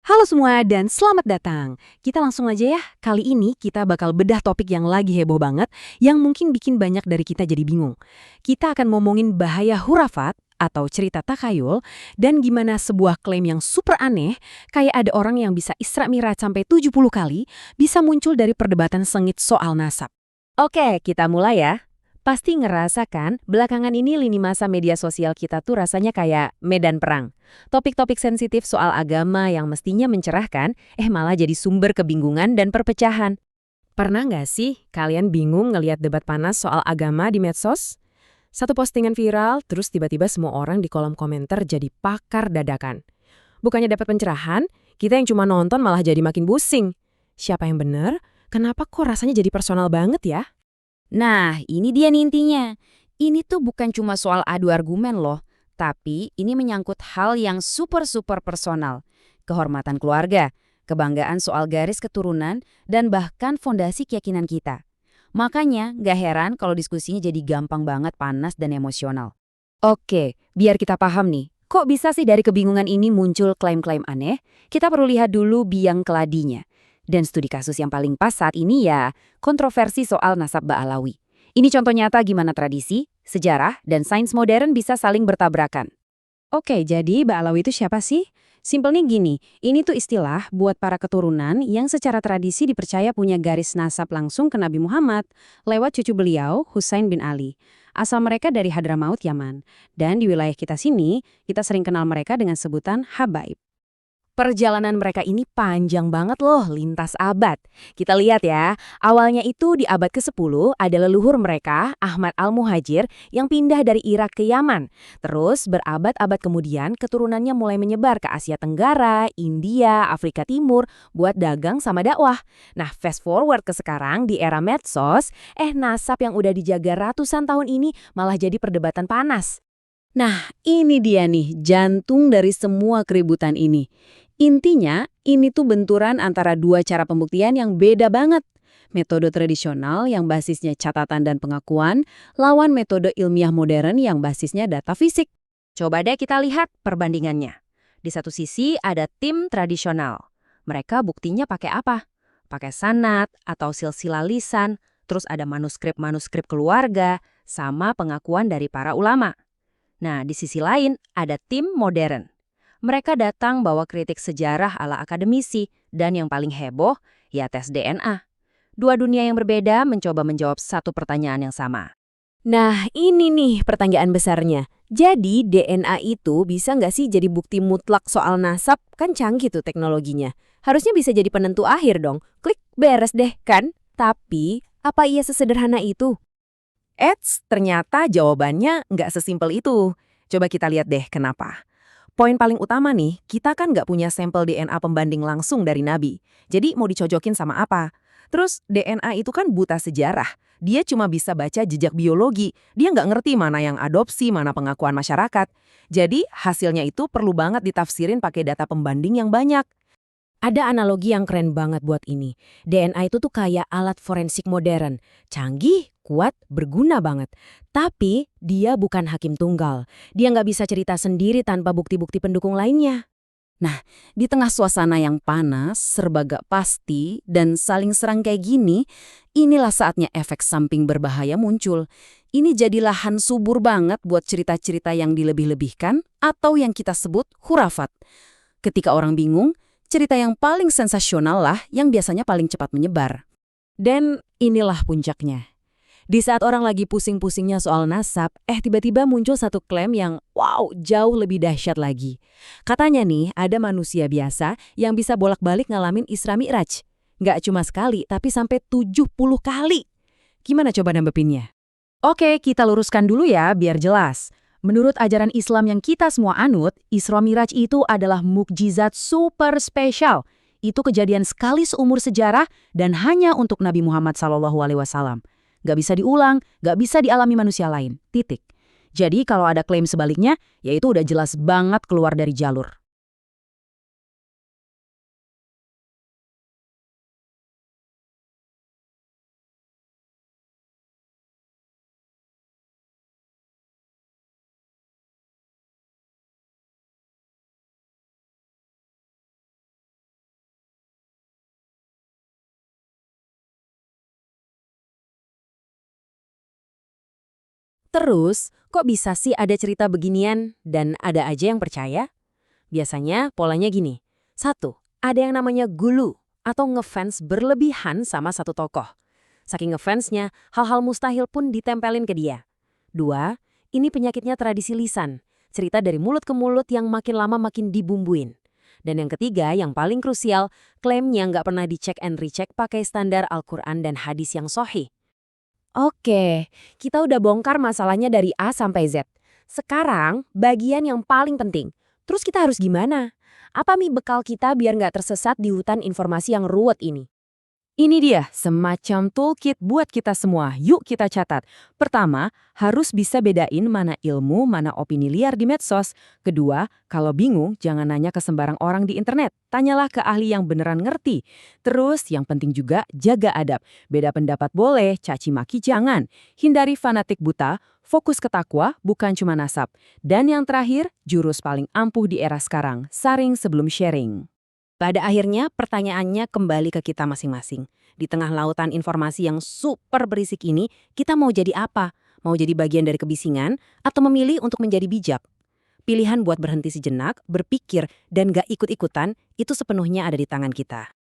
Halo semua dan selamat datang. Kita langsung aja ya. Kali ini kita bakal bedah topik yang lagi heboh banget, yang mungkin bikin banyak dari kita jadi bingung. Kita akan ngomongin bahaya hurafat atau cerita takhayul, dan gimana sebuah klaim yang super aneh, kayak ada orang yang bisa Isra Mi'raj sampai 70 kali, bisa muncul dari perdebatan sengit soal nasab. Oke, kita mulai ya. Pasti ngerasa kan, belakangan ini lini masa media sosial kita tuh rasanya kayak medan perang. Topik-topik sensitif soal agama yang mestinya mencerahkan, malah jadi sumber kebingungan dan perpecahan. Pernah nggak sih kalian bingung ngelihat debat panas soal agama di medsos? Satu postingan viral, terus tiba-tiba semua orang di kolom komentar jadi pakar dadakan. Bukannya dapat pencerahan, kita yang cuma nonton malah jadi makin pusing. Siapa yang benar? Kenapa kok rasanya jadi personal banget ya? Nah, ini dia nih intinya. Ini tuh bukan cuma soal adu argumen loh, tapi ini menyangkut hal yang super-super personal. Kehormatan keluarga, kebanggaan soal garis keturunan, dan bahkan fondasi keyakinan kita. Makanya, gak heran kalau diskusinya jadi gampang banget panas dan emosional. Oke, biar kita paham nih, kok bisa sih dari kebingungan ini muncul klaim-klaim aneh? Kita perlu lihat dulu biang keladinya. Dan studi kasus yang paling pas saat ini ya, kontroversi soal nasab Ba'alawi. Ini contoh nyata gimana tradisi, sejarah, dan sains modern bisa saling bertabrakan. Oke, jadi Ba'alawi itu siapa sih? Simpelnya gini, ini tuh istilah buat para keturunan yang secara tradisi dipercaya punya garis nasab langsung ke Nabi Muhammad lewat cucu beliau, Husain bin Ali. Asal mereka dari Hadramaut, Yaman. Dan di wilayah kita sini, kita sering kenal mereka dengan sebutan Habaib. Perjalanan mereka ini panjang banget loh, lintas abad. Kita lihat ya, awalnya itu di abad ke-10 ada leluhur mereka, Ahmad Al-Muhajir, yang pindah dari Irak ke Yaman. Terus berabad-abad kemudian keturunannya mulai menyebar ke Asia Tenggara, India, Afrika Timur, buat dagang sama dakwah. Nah, fast forward ke sekarang di era medsos, nasab yang udah dijaga ratusan tahun ini malah jadi perdebatan panas. Nah, ini dia nih, jantung dari semua keributan ini. Intinya, ini tuh benturan antara dua cara pembuktian yang beda banget. Metode tradisional yang basisnya catatan dan pengakuan, lawan metode ilmiah modern yang basisnya data fisik. Coba deh kita lihat perbandingannya. Di satu sisi ada tim tradisional. Mereka buktinya pakai apa? Pakai sanad atau silsilah lisan, terus ada manuskrip-manuskrip keluarga, sama pengakuan dari para ulama. Nah, di sisi lain ada tim modern. Mereka datang bawa kritik sejarah ala akademisi dan yang paling heboh, ya tes DNA. Dua dunia yang berbeda mencoba menjawab satu pertanyaan yang sama. Nah, ini nih pertanyaan besarnya. Jadi DNA itu bisa nggak sih jadi bukti mutlak soal nasab? Kan canggih tuh teknologinya. Harusnya bisa jadi penentu akhir dong. Klik, beres deh, kan? Tapi, apa iya sesederhana itu? Ternyata jawabannya nggak sesimpel itu. Coba kita lihat deh kenapa. Poin paling utama nih, kita kan nggak punya sampel DNA pembanding langsung dari Nabi. Jadi mau dicojokin sama apa? Terus DNA itu kan buta sejarah. Dia cuma bisa baca jejak biologi. Dia nggak ngerti mana yang adopsi, mana pengakuan masyarakat. Jadi hasilnya itu perlu banget ditafsirin pakai data pembanding yang banyak. Ada analogi yang keren banget buat ini. DNA itu tuh kayak alat forensik modern. Canggih, kuat, berguna banget. Tapi dia bukan hakim tunggal. Dia nggak bisa cerita sendiri tanpa bukti-bukti pendukung lainnya. Nah, di tengah suasana yang panas, serba gak pasti, dan saling serang kayak gini, inilah saatnya efek samping berbahaya muncul. Ini jadi lahan subur banget buat cerita-cerita yang dilebih-lebihkan atau yang kita sebut hurafat. Ketika orang bingung, cerita yang paling sensasional lah yang biasanya paling cepat menyebar. Dan inilah puncaknya. Di saat orang lagi pusing-pusingnya soal nasab, tiba-tiba muncul satu klaim yang wow, jauh lebih dahsyat lagi. Katanya nih, ada manusia biasa yang bisa bolak-balik ngalamin Isra Mi'raj. Nggak cuma sekali, tapi sampai 70 kali. Gimana coba nanggepinnya? Oke, kita luruskan dulu ya, biar jelas. Menurut ajaran Islam yang kita semua anut, Isra Miraj itu adalah mukjizat super spesial. Itu kejadian sekali seumur sejarah dan hanya untuk Nabi Muhammad SAW. Gak bisa diulang, gak bisa dialami manusia lain. Titik. Jadi kalau ada klaim sebaliknya, ya itu udah jelas banget keluar dari jalur. Terus, kok bisa sih ada cerita beginian dan ada aja yang percaya? Biasanya polanya gini. Satu, ada yang namanya gulu atau ngefans berlebihan sama satu tokoh. Saking ngefansnya, hal-hal mustahil pun ditempelin ke dia. Dua, ini penyakitnya tradisi lisan. Cerita dari mulut ke mulut yang makin lama makin dibumbuin. Dan yang ketiga, yang paling krusial, klaimnya nggak pernah dicek and recheck pakai standar Al-Quran dan hadis yang sahih. Oke, kita udah bongkar masalahnya dari A sampai Z. Sekarang, bagian yang paling penting. Terus kita harus gimana? Apa bekal kita biar nggak tersesat di hutan informasi yang ruwet ini? Ini dia, semacam toolkit buat kita semua. Yuk kita catat. Pertama, harus bisa bedain mana ilmu, mana opini liar di medsos. Kedua, kalau bingung, jangan nanya ke sembarang orang di internet. Tanyalah ke ahli yang beneran ngerti. Terus, yang penting juga, jaga adab. Beda pendapat boleh, caci maki jangan. Hindari fanatik buta, fokus ke takwa, bukan cuma nasab. Dan yang terakhir, jurus paling ampuh di era sekarang, saring sebelum sharing. Pada akhirnya, pertanyaannya kembali ke kita masing-masing. Di tengah lautan informasi yang super berisik ini, kita mau jadi apa? Mau jadi bagian dari kebisingan atau memilih untuk menjadi bijak? Pilihan buat berhenti sejenak, berpikir, dan gak ikut-ikutan, itu sepenuhnya ada di tangan kita.